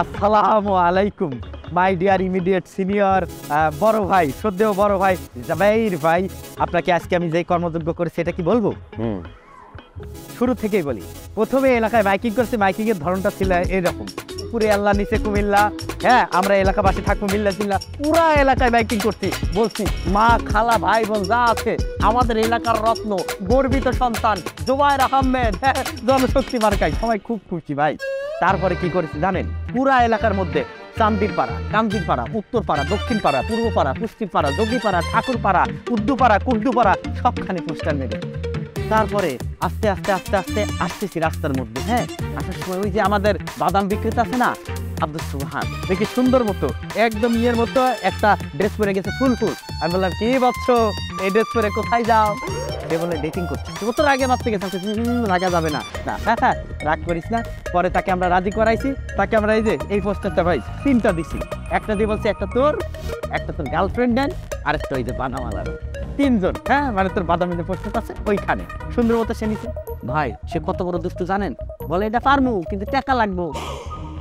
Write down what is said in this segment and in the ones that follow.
আসসালামু আলাইকুম my dear immediate senior বড় ভাই, শ্রদ্ধেয় বড় ভাই জাবাইর ভাই, আপনাকে আজকে আমি যে কর্মযোগ্য করেছি এটা কি বলবো? শুরু থেকেই বলি। প্রথমে এলাকায় মাইকিং করছি, মাইকিং এর ধরনটা ছিল এরকম, উপরে আল্লাহ নিচে কুমিল্লা। হ্যাঁ, আমরা এলাকাবাসী থাকবো মিল্লা চিল্লা, পুরা এলাকায় মাইকিং করছি, বলছি মা খালা ভাই বোন যা আছে, আমাদের এলাকার রত্ন গর্বিত সন্তান জুবায়ের আহমেদ, জনশক্তি মার্কায়, সবাই খুব খুশি ভাই। তারপরে কি করেছি জানেন? পুরা এলাকার মধ্যে চান্দির পাড়া, কান্দির পাড়া, উত্তর পাড়া, দক্ষিণ পাড়া, পূর্ব পাড়া, পুষ্টির পাড়া, যোগী পাড়া, ঠাকুর পাড়া, উর্দু পাড়া, কুর্দু পাড়া, সবখানে পোস্টার মেরে তারপরে আস্তে আস্তে আস্তে আস্তে আসতেছি রাস্তার মধ্যে। হ্যাঁ, আসার সময় ওই যে আমাদের বাদাম বিক্রেতা আছে না, আব্দুল সুবহান, দেখি সুন্দর মতো একদম ইয়ের মতো একটা ড্রেস পরে গেছে, ফুল ফুল। আমি বললাম কি বলছ, এই ড্রেস পরে কোথায় যাও? সে বলে ডেটিং করছে। তোর আগে মারতে গেছে, রাখা যাবে না। হ্যাঁ হ্যাঁ, রাগ করিস না। পরে তাকে আমরা রাজি করাইছি, তাকে আমরা এই যে এই পোস্টারটা ভাই 3টা দিছি। একটা দিয়ে বলছি একটা তোর গার্লফ্রেন্ড দেন, আরেকটা ওই যে বানামালার, 3 জন। হ্যাঁ, মানে তোর বাদামি যে পোস্টার আছে ওইখানে সুন্দর মতো সে নিছে। ভাই সে কত বড় দুষ্টু জানেন? বলে এটা পারমু কিন্তু টাকা লাগবো।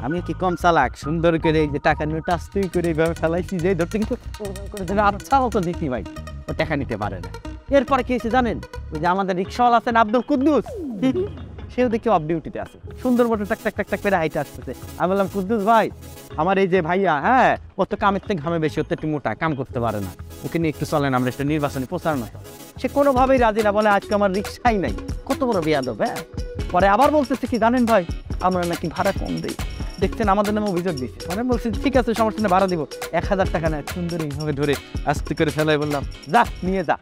আমি কি কম চালাক, সুন্দর করে এই যে টাকা নিয়ে টাস্তুই করে এইভাবে ফেলাইছি যে ধরতে, কিন্তু আচ্ছা মতো দেখি ভাই ও টাকা নিতে পারে না। এরপরে কি হয়েছে জানেন? ওই যে আমাদের রিক্সাওয়ালা আছেন আব্দুল কুদ্দুস, সেও দেখি অফ ডিউটিতে আছে, সুন্দর মতো টাক টাক টাক টাক করে হাইটে আসতেছে। আমি বললাম কুদ্দুস ভাই, আমার এই যে ভাইয়া, হ্যাঁ ও তো কামের থেকে ঘামে বেশি, ও তো একটু মোটা, কাম করতে পারে না, ওকে নিয়ে একটু চলেন, আমরা একটা নির্বাচনী প্রচার না। সে কোনোভাবেই রাজি না, বলে আজকে আমার রিক্সাই নাই। কত বড় বেয়াদব! হ্যাঁ, পরে আবার বলতেছে কি জানেন ভাই, আমরা নাকি ভাড়া কম দিই, দেখছেন আমাদের নামে অভিযোগ দিচ্ছে। মানে বলছি ঠিক আছে সমস্যা নেই, ভাড়া দিব, 1000 টাকা নেয়। সুন্দর এইভাবে ধরে আস্তে করে ফেলাই বললাম যা নিয়ে যা।